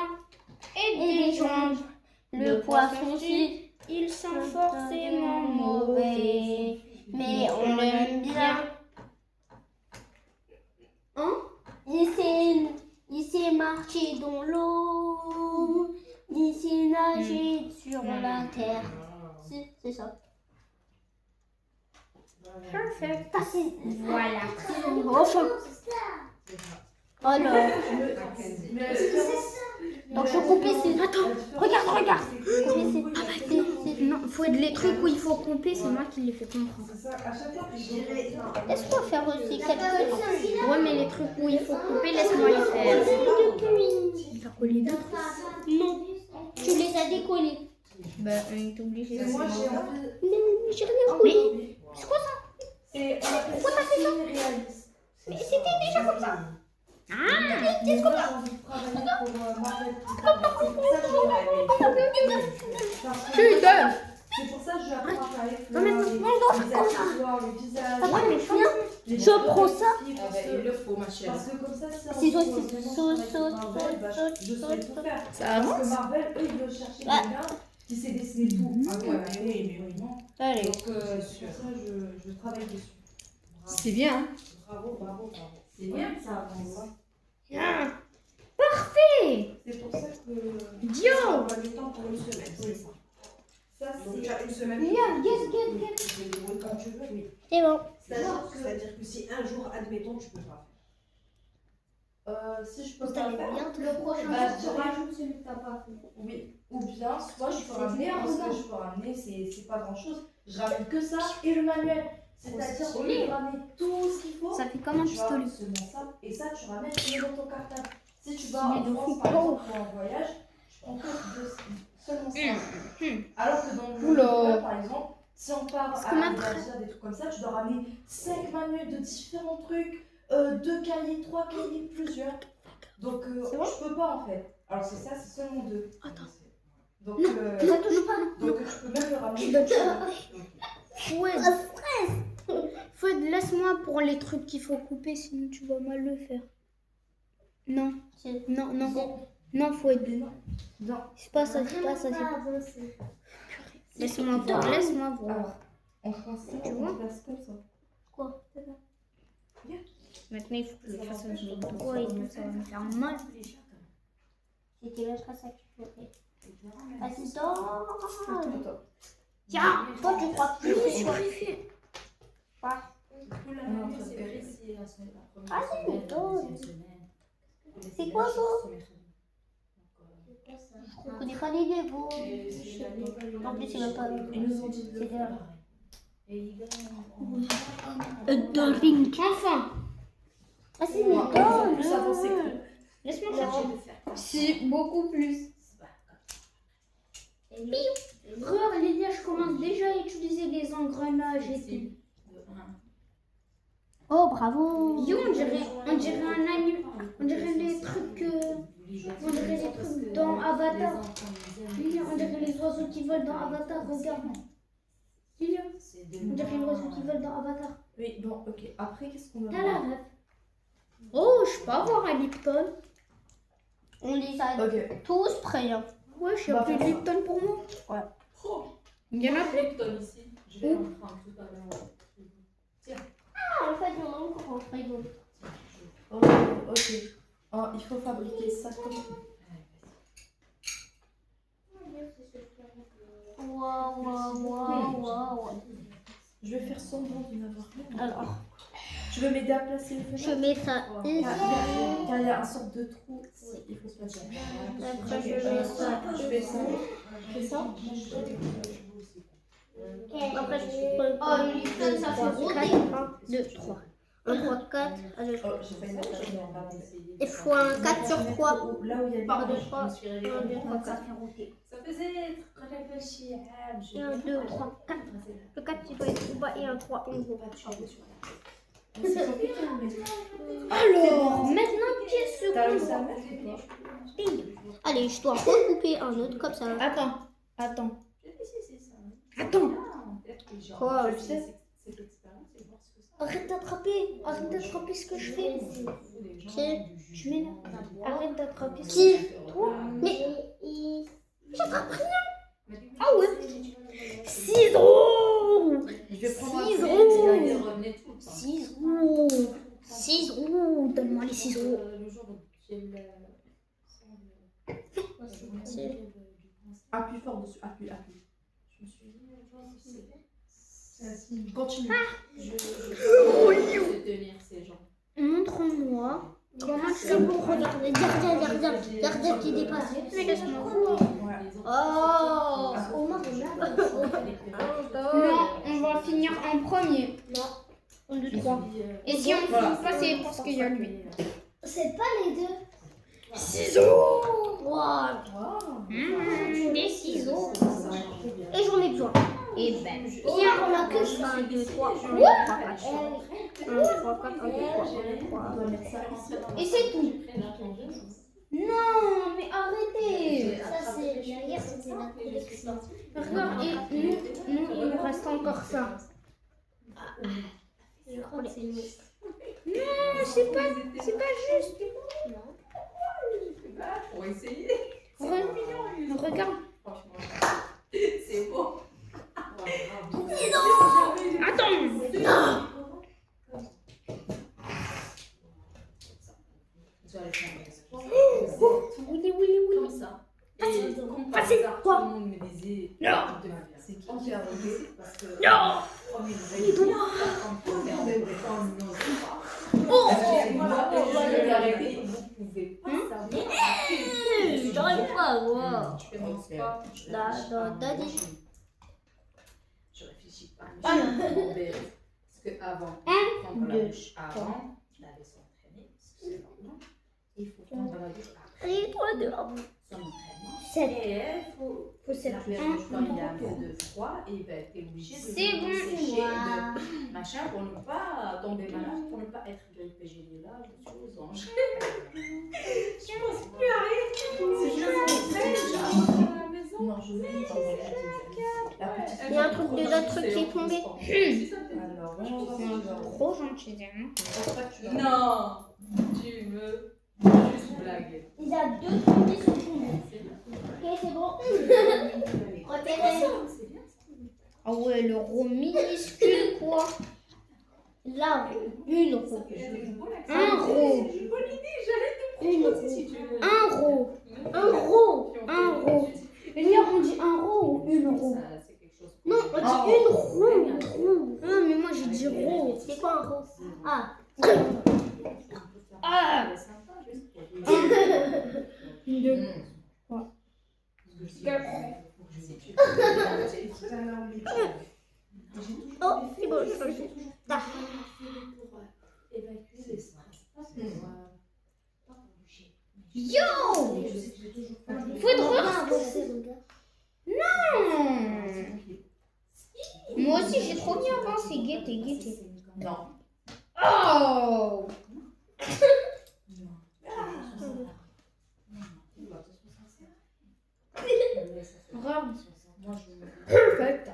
Et et des jambes. Le poisson-ci. ils sont forcément mauvais. Mais on l'aime bien. Hein? Il sait marcher dans l'eau. Il sait nager sur la terre. C'est ça. Perfect. Ah, c'est... Voilà. Enfin. Alors. Mais est-ce que Donc je coupe ici. Attends. Regarde. Non, faut être les trucs où il faut couper, c'est moi qui les fais comprendre. c'est ça, à chaque fois que je dirais. Laisse-moi faire aussi quelques... Ouais, mais les trucs où il faut couper, laisse-moi les faire. Il va coller d'autres. Non. Tu les as décollés. Bah, on est obligé. Moi, j'ai envie. Mais j'ai rien collé. Mais C'est quoi ça? C'est pourquoi t'as fait ça réaliste. Mais c'était déjà comme ça. Mais moi, j'ai envie de travailler pour Marvel plus tard. C'est pour ça que je vais apprendre à faire les accessoires, les visages. Ouais, mais les je prends ça. Ah bah, il le faut, ma chérie. Parce que comme ça, si on Ciseaux, pose vraiment Marvel, bah, je saurais tout faire. ça Parce avance. que Marvel, eux, ils veulent chercher quelqu'un qui sait dessiner tout. Ah ouais, mais oui, non. Allez. Donc, c'est pour ça que je travaille dessus. C'est bien. Bravo. C'est bien que ça avance. Bien. Parfait. C'est pour ça que Dio. On va du temps pour une semaine, c'est ça. ça, Donc c'est. tu as une semaine. Regarde, Tu te débrouilles comme tu veux, oui. C'est bon. C'est-à-dire que si un jour, admettons, tu peux pas Si je peux Vous pas allez le faire, bien Le prochain Bah, jour, tu rajoutes celui que t'as pas fait. oui. Ou bien, soit je peux C'est ramener, bien, parce que regarde. je peux ramener, c'est pas grand chose. Je ramène que ça et le manuel. C'est-à-dire, au lieu de ramener tout ce qu'il faut, Ça fait comme un tu vas pistolet. seulement ça. Et ça, tu ramènes, tu mets dans ton cartable. Si tu vas Mais en de France, fou. par exemple, ou en voyage, je prends seulement ça. Alors que dans le Oula. Portugal, par exemple, si on part Parce à que ma l'anniversaire, des trucs comme ça, tu dois ramener 5 manuels de différents trucs, 2 cahiers, 3 cahiers, plusieurs. Donc, C'est bon je peux pas en fait. Alors, c'est ça, c'est seulement 2. Attends. Donc, Non, ça touche pas. donc je peux même le ramener. Tu donnes Foued. Foued, laisse-moi pour les trucs qu'il faut couper, sinon tu vas mal le faire. Non, non, non. Non, Foued. Non. C'est pas ça, c'est pas ça. c'est pas- Laisse-moi voir, laisse-moi voir. En français, Tu on vois place comme ça. Quoi? Maintenant, il faut que je fasse un jeu de droit et tout, ça va me faire mal. C'était le stress actuel. Attends. Attends. Tiens, toi tu crois que tu sais quoi? Pour la famille, c'est précis, la semaine, la première Ah, c'est semaine, une la méthode. deuxième semaine. C'est quoi, ça? Donc, Je connais pas les Lego. c'est la En plus, il a pas. Ils nous ont dit de le C'est faire. de- Et ils gagnent. Darling. Enfin. Ah, c'est une Ils ont plus méthode. avancé que nous. Laisse-moi Non. chercher. Si, beaucoup plus. Regarde, Lilia, je commence déjà à utiliser les engrenages et tout. Oh, bravo. Yo, on dirait un anime. On dirait les trucs. On dirait les trucs dans Avatar. Lilia, on dirait les oiseaux qui volent dans Avatar. Regarde. Lilia, on dirait les oiseaux qui volent dans Avatar. Oui, bon, ok. Après, qu'est-ce qu'on va T'as la faire? rêve. Oh, je peux avoir un Lipton. On les a Ok. tous prêts. Hein. Ouais, je suis Bah, un peu de faire ça. Lipton pour moi. Il y en a plus. Ici. Je vais en prendre tout à l'heure. Ah, en fait, on a encore un frigo. Oh, ok. Oh, il faut fabriquer ça comme Waouh, waouh, waouh, waouh. Je vais faire semblant de n'avoir rien. Alors, Tu veux m'aider à placer les je fenêtres? mets ça ici. Car il y a un sorte de trou. Il faut se placer. Après, je mets ça Je fais ça. Je fais ça. Après, je prends Oh, le Lipton, ça fait rôder. 1, 2, 3. 1, 3, 4. Oh, j'ai failli mettre la lumière là. Il faut un 4 sur 3. Là où il y a Par des 2, 3. 1, 2, 3, 4. Ça faisait réfléchir. 1, 2, 3, 4. Le 4, il doit être au bas et un 3 en haut. C'est compliqué, mais. Alors, maintenant, qu'est-ce T'as qu'on réussi à va mettre ou pas? Allez, je dois recouper un autre comme ça. Attends. Attends. Quoi? Je sais. Cette expérience et voir ce que ça. Arrête d'attraper. Arrête d'attraper ce que je fais. Qui? Tu m'énerves. Arrête d'attraper ce que Qui? je fais. Toi. Mais J'attrape rien. Ah ouais. Ciseaux. Je vais prendre un Ciseaux. truc. Ils revenaient tout le temps. Ciseaux. Ciseaux. Donne-moi les ciseaux. Le jour où j'ai Appuie fort dessus. Appuie. je me suis dit, c'est Continue. je vais tenir ces gens. Montre-moi. Comment tu c'est fais bon, pour regardez, regardez qui dépasse. Mais laisse-moi voir. Oh, Omar, Non, on va finir en premier. 1, 2, 3. Et si on ne Voilà. finit pas, c'est parce qu'il y a lui. c'est pas les deux. Ciseaux. Wow. Des ciseaux. Et j'en ai besoin. Et ben, Viens, on a que 1, 2, 3, 1, 2, 3, 4. 1, 2, 3, 4, 1, 2, 3, 1, 2, 3. et c'est tout. Non, mais arrêtez. Ça, c'est hier, c'était la collection. Regarde, et nous, il nous reste encore ça. Je crois que c'est une. Non, c'est pas juste. Pour essayer. Regarde. Franchement, c'est beau. Attends. Tu vas les prendre. Oui. Comme ça. Et comme par Facile, hasard, quoi? tout le monde me disait, Non. c'est qui a voté parce que Non. comme il avait dit, quand on fait un peu, on n'ose pas. Oh. Parce que c'est moi, je l'ai arrêté. pouvez pas Hein? savoir. J'arrive pas à voir. Je commence pas. Je Da- réfléchis da- pas, daddy. moi, je réfléchis pas. Mais je suis tellement bête. Parce qu'avant, prendre la deux, douche avant, d'aller s'entraîner, parce que c'est normal. Il faut prendre la douche après Et 3, 2, son entraînement. 7. Et il faut Faut 7. la période quand il y a un peu de froid, et ben, t'es obligé de C'est bon. sécher, de machin pour ne pas tomber malade, pour ne pas être grippé. J'ai dit là, je suis aux anges. Je pense plus à rien. C'est juste à la maison. Non, je vais la petite. Il y a un truc de l'autre truc qui est tombé. Alors, on C'est un va gros gentil. Hein. Non, tu veux juste blaguer. Il y a 2 trucs qui sont tombés. Ok, c'est bon. Repérez. C'est bien ça. Ah ouais, le rond minuscule quoi. Là, une roue. Un roue. Une roue. Un roue. Un roue. Un roue. Là, on dit un roue ou une roue? Non, on dit une roue. Non, mais moi j'ai dit roue. C'est quoi un roue? Ah. Ah. Deux. Oh, c'est bon, je change. Ah. Yo! Non! Moi aussi j'ai trop bien avancé. Guettez. Non. Oh! Perfect.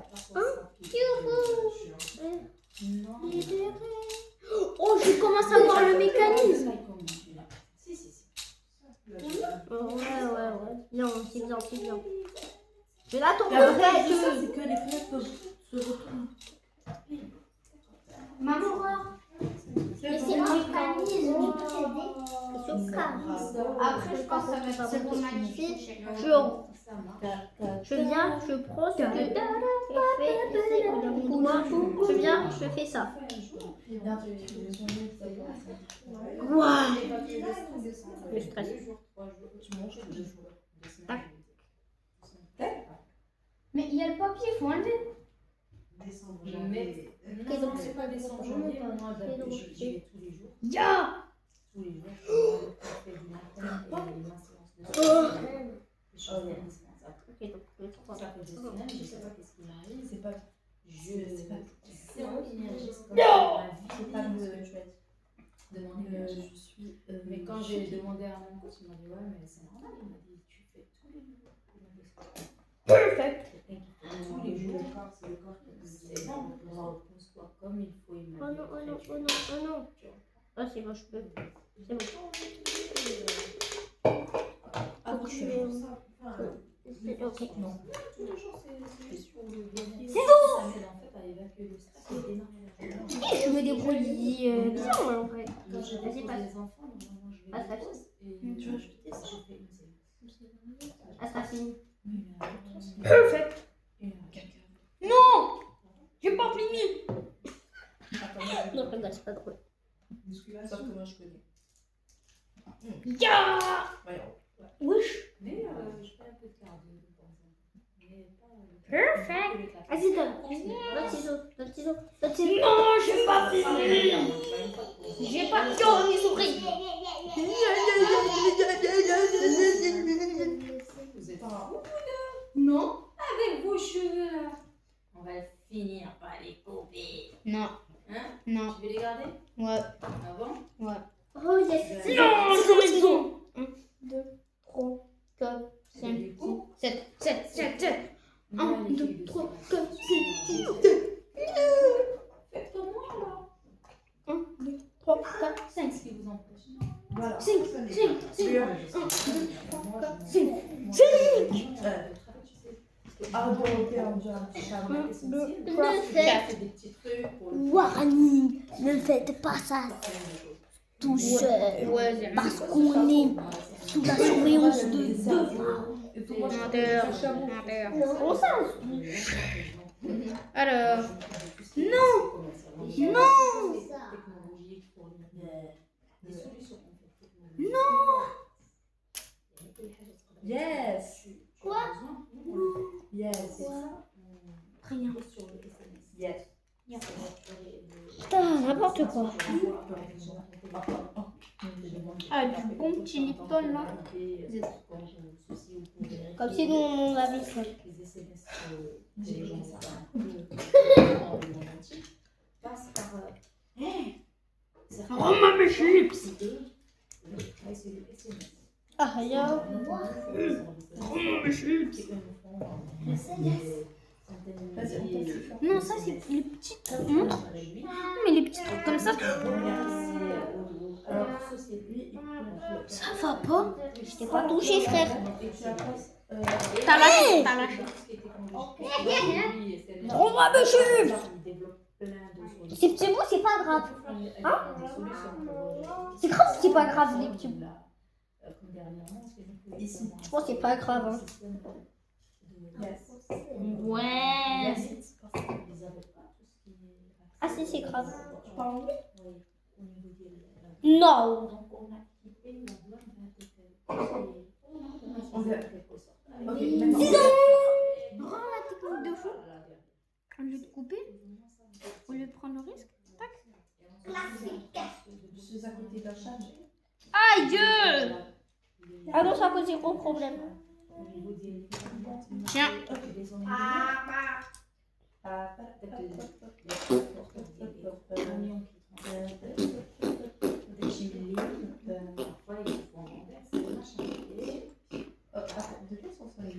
Oh, je commence à voir le mécanisme. Ouais. Non, c'est bien. Je vais l'attendre. L'avantage de ça, c'est que les fenêtres peuvent se retourner. Maman, mais c'est le mécanisme qui se casse. Après, je pense que ça va être c'est magnifique. Je viens, je prends ce que je fais ici, on a mon doigt. Je viens, je fais ça. Waouh! Le stress. Mais il y a le papier, il faut enlever. Mais non, c'est pas décembre, janvier, moi j'y vais tous les jours. Ya! Tous les jours, je fais du matin et ma séance de sport. Je suis indispensable. Ok, donc le 3. Ça fait 2 semaines, je sais pas qu'est-ce qui m'arrive. C'est pas. C'est pas zéro énergie. C'est pas le chouette. De mon énergie. Je suis. Mais quand j'ai demandé à mon coach, il m'a dit ouais, mais c'est normal. Il m'a dit tu fais tous les jours. Perfect. Tous les jours. C'est le corps qui c'est bon. Repose-toi comme il faut. Il m'a dit, Oh non. Ah, c'est bon, je peux. C'est bon. Ah, Faut que tu je- fais ça. Ok. Non. Tous les jours, c'est sur le bien-être. C'est bon. Ça m'aide en fait à évacuer le stress et énormément. Je me débrouille bien en vrai. Quand je Vas-y, repose passe. les enfants, normalement je vais Passe, les passe. pose et tu vois, je fais une séance. Ah, ça finit. Une heure. Perfect. Une heure. Non! J'ai pas fini. Non, regarde, c'est pas drôle. Sauf que moi je connais. Ya! Voyons. Wesh. Mais je fais un peu de cardio de temps en temps. Mais pas. Perfect. Vas-y, donne. L'autre ciseau. Non, j'ai pas fini. J'ai pas de mes souris. Vous êtes pas Non. avec vos cheveux là. On va finir par les couper. Non. Hein? Non. Tu veux les garder? Ouais. Ah bon? Ouais. Oh, yes. Non, j'aurais raison. 1, 2, 3, 4, 5, 7. 1, 2, 3, 4, 5, 6, 7. Faites comme moi là. 1, 2, 3, 4, 5. Qu'est-ce qui vous empêche? Voilà. 5. Ah, bon, ok, on dirait un petit chat. Des petits trucs pour le Warning, ne faites pas ça tout seul. Parce qu'on est sous la surveillance de deux parents. Menteur. Comment ça? Alors. Non. Des solutions en fait. Yes. Quoi? Yes. Rien. Yes. Putain, n'importe quoi. Ah, du bon petit Lipton là. Comme si nous on avait ça. Rends-moi mes chips. Ah, rien. Rends-moi mes chips. Non, ça c'est les petites montres. Mais les petits trucs comme ça. Ça va pas. Je t'ai pas touché, frère. T'as lâché. Rends-moi mes chips. C'est bon, c'est pas grave. Hein? C'est grave, c'est pas grave, les petits bouts. Je pense que c'est pas grave. Hein. Ouais. Ah si, c'est grave. Non. Ok, Rends la technique de fou. Au lieu de couper, au lieu de prendre le risque. Tac. je suis à côté d'un chat. Aïe! Ah non, ça pose zéro problème. Tiens.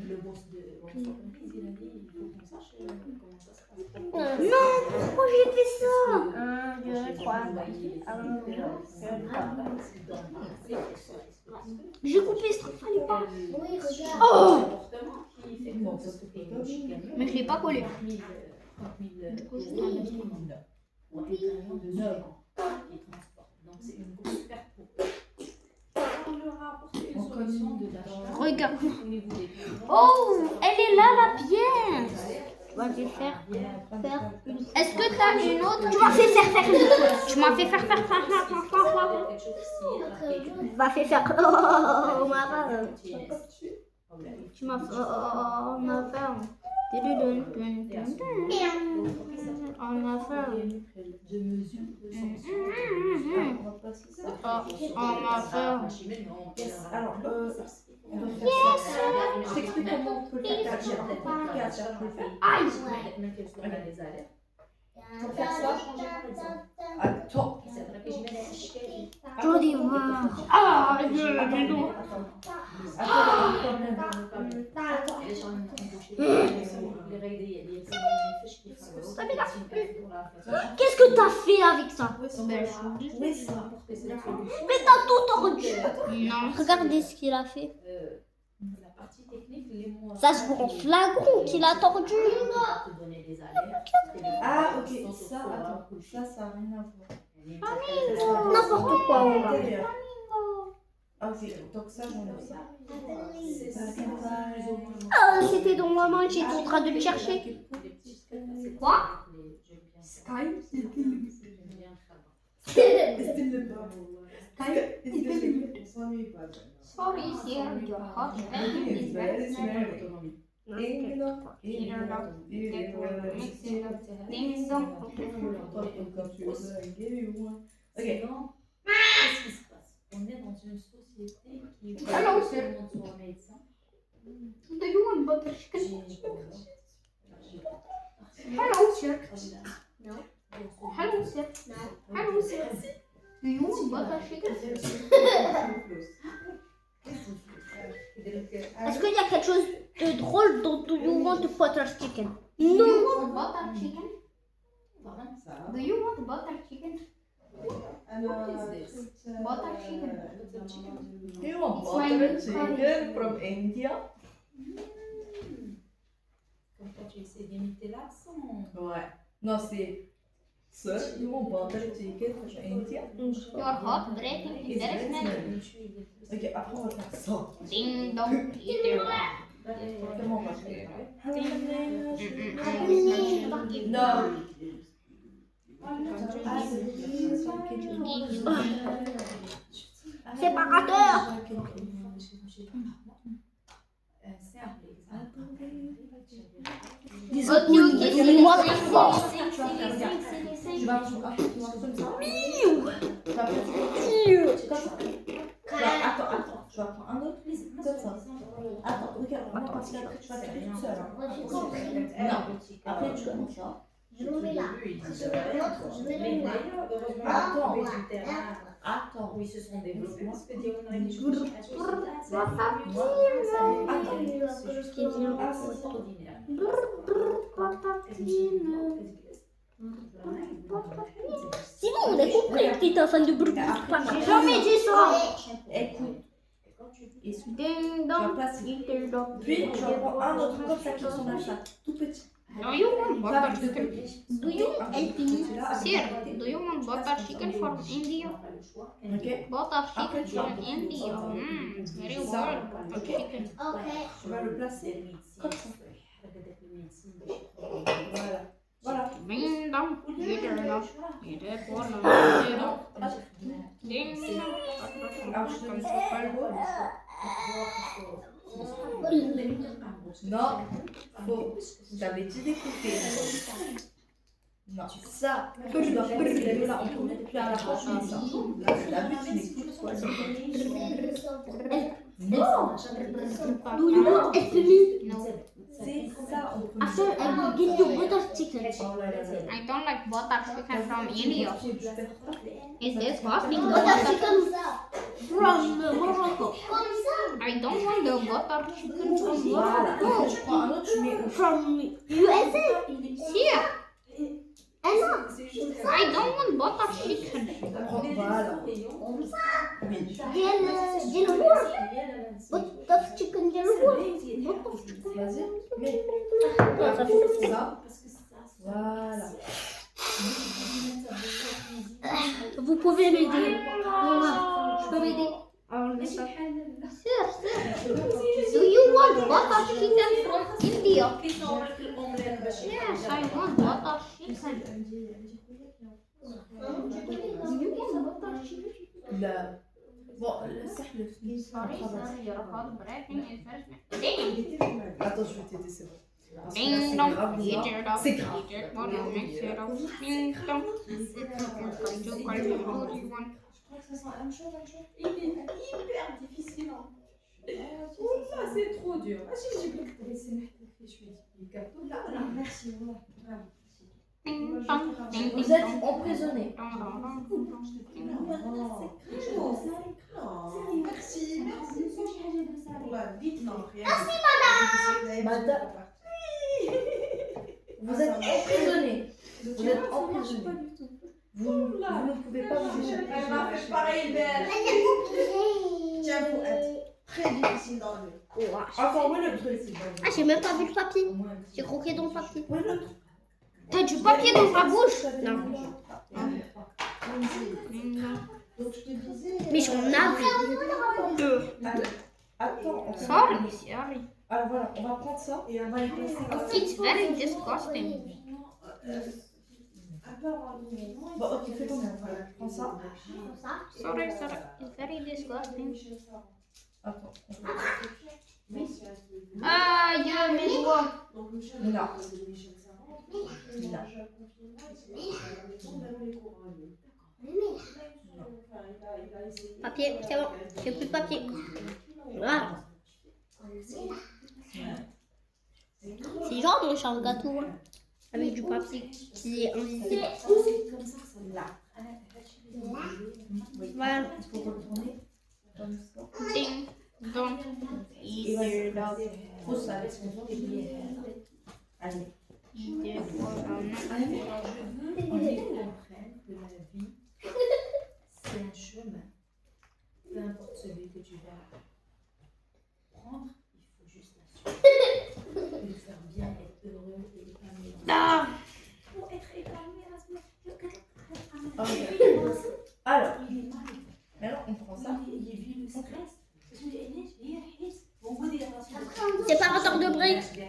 Le boss de l'entreprise, il a dit il faut qu'on sache comment ça se passe. Non, pourquoi j'ai fait ça? 1, 2, 3. J'ai coupé ce truc, fallait pas. Oui, regarde. Oh! Mais je l'ai pas collé. Donc c'est une grosse perte pour eux. On leur a apporté une solution de l'achat. Regarde. Au niveau des clients. Oh, elle est là la pièce. Vas-y, faire une. Est-ce que t'as une autre? Tu m'as fait faire. Tu m'as fait faire. Va faire. Oh, ma femme. Tu m'as fait. Oh, ma femme. Oh, ma femme. De mesure de Oh, ma femme. Alors, on va faire ça. Je t'explique comment on peut le faire. Aïe. Pour faire ça, attends. J'en ai marre. Ah, je l'ai donc. Qu'est-ce que t'as fait avec ça? Mais t'as tout tordu. Non, regardez ce qu'il a fait. Ça se voit en flagrant qu'il a tordu. Ah, ok, ça, attends, ça n'a rien à voir. N'importe quoi, on va. Ah, ok, donc ça, j'en ai ça. Ah, c'était dans ma main, j'étais en train de le chercher. Quoi? Sky, Sorry, sir, your hot is very Ok. Qu'est-ce qui se passe? On est dans une société qui veut que tout le monde soit médecin. Do you want butter chicken? Hello, sir. Hello, sir. Hello, sir. Do you want butter chicken? Est-ce qu'il y a quelque chose de drôle dans Do you want butter chicken? Non. Do you want butter chicken? Do you want butter chicken? Butter chicken. Do you want butter chicken from India? Comme toi, tu essaies d'imiter l'accent. Ouais. Non, c'est Sir, you want butter chicken from India? Your hot breaking is very smelly. Ok, après on va faire ça. Ding dong. Comment on va faire? Non. Séparateur. Dis-moi fort. Tu vas prendre un truc comme ça. Tu vas prendre comme ça. Attends. Tu vas prendre un autre comme ça. Attends, regarde, on va partir après, tu vas faire toute seule. Non, après tu vas ça. Je le mets là. Je mets le là. Attends. Oui, ce sont des développements. Sinon, on a compris que t'étais un fan de Bruce. J'ai jamais dit ça. Écoute. Ding Tu vas dong. passer. Puis tu vas prendre un autre comme ça qui ressemble à ça. Tout petit. Do you want butter chicken? Do you help me? Sir, do you want butter chicken from India? Ok. Butter chicken from India. Very well. Butter chicken. Okay. Tu vas le placer comme ça. Voilà. Ding dong. Eater dong. Eater for dong. Ding dong. Alors je te mets sur pas le bol. Non, faut. J'avais dit d'écouter. Non, ça, que je dois faire, c'est que là, on tourne plus à la prochaine. Ça. Là, la but, tu n'écoutes quoi. Non, Do you want help me? c'est ça, on peut. After I will give you butter chicken. I don't like butter chicken from India. It's disgusting. Butter chicken from Morocco. I don't want the butter chicken from Voilà. Morocco. Tu prends un autre, tu mets au From USA. Here, And no. I don't want butter chicken. Voilà. Gel wool. Butter chicken gel wool. Vas-y, mets. Ça. Voilà. Vous pouvez m'aider. Je peux m'aider. Sir, do you want butter chicken from India? Yes, I want butter chicken. لا bon سهل Sorry, your call breaking is very Ding attends je vais t'aider c'est bon ding dong. Eat it up. C'est grave. Eat it for you. Mix it up. Ding dong. Il est hyper difficile. Oula, c'est trop dur. Ah, j'ai bloqué de laisser mettre les fiches. Je lui dis, là, merci. Ding dong. Ding vous ding êtes dong. emprisonnés Dong dong dong. Merci. Vite, non, rien. madame vous êtes emprisonnés vous êtes emprisonnés vous ne pouvez pas vous échapper Elle m'a fait pareil, belle. Tiens, faut être très difficile d'enlever. encore où est le truc Ah, j'ai même pas vu le papier. J'ai croqué dans le papier. où est le truc T'as du papier dans ta bouche? Non. Ding dong. Donc, je te disais. Mais j'en avais. attends on va- Sorry. alors voilà on va prendre ça et on va y passer It's very disgusting. bon ok fais comme ça prends ça Sorry. It's very disgusting. attends Yeah, Miss Wong. non Papier, c'est bon. J'ai plus de papier. Voilà. C'est genre mon charme gâteau. Hein. Avec du papier qui est invisible. là Voilà. il faut retourner comme ça Ding dong. et voilà faut ça laisse tomber et puis allez Eat it for Alors, je veux qu'on comprenne que la vie, c'est un chemin. Peu importe celui que tu vas prendre, il faut juste la suivre. Et le faire bien, être heureux et épanoui. Pour être épanoui, ok alors maintenant on prend ça Séparateur de briques.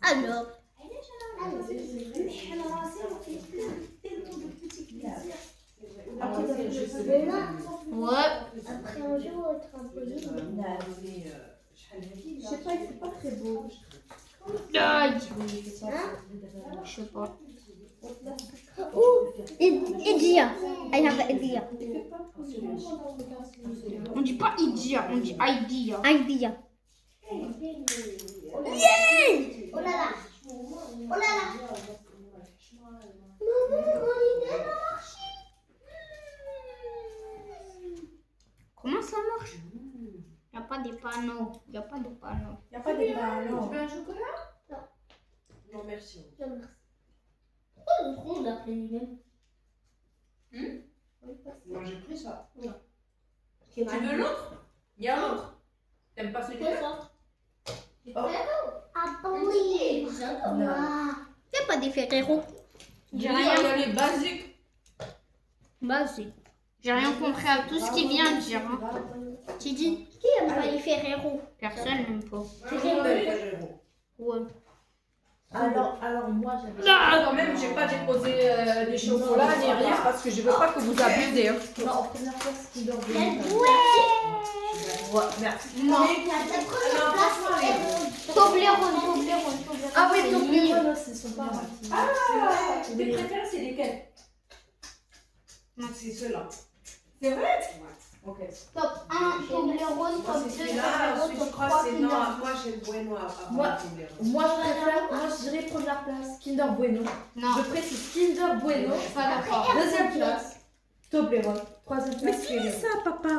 Alors. Ouais. Après un jour, au trampoline. Je sais pas, il fait pas très beau. Aïe. Je sais pas. Idia. I have an idea. On dit pas idea, on dit idea. Idea. Oh là là. Oh là là. Comment ça marche? Y a pas des panneaux. Y a pas de panneaux. Il n'y a pas de ballon. Tu veux un chocolat? Non, merci. Pourquoi le tronc l'a pris lui-même? Moi, j'ai pris ça. Tu veux l'autre? Il y a l'autre. T'aimes pas celui-là? Ah oui. Y a pas des Ferrero. Il y a les basiques. Vas-y. J'ai rien compris à tout ce qu'il vient de dire. Hein. Tu dis? Qui aime pas les Ferrero? Personne n'aime pas. Ouais. Alors moi, j'avais. Ah, quand même, j'ai pas déposé des chocolats ni rien parce que je veux pas que vous abusez. Hein. Non, en première place, Kinder Bueno. Ouais, merci. Non. Toblerone. Ah oui, Toblerone, c'est son pas. Ah, tes préférés, c'est lesquels? C'est ceux-là. C'est vrai? Ok. Top 1, Toblerone. Top 2, Celui-là, Toblerone. ensuite, Top je crois 3, que c'est Kinder. non. Moi, j'ai le bueno à Moi- Toblerone. Moi, je dirais première place, Kinder Bueno. Non. Je précise Kinder Bueno. Pas d'accord. Deuxième place, Toblerone. Troisième place, Ferrero. ça, papa.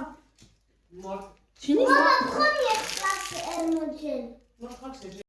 Moi, Finis Première place, c'est Elmo Gel. moi, je crois que c'est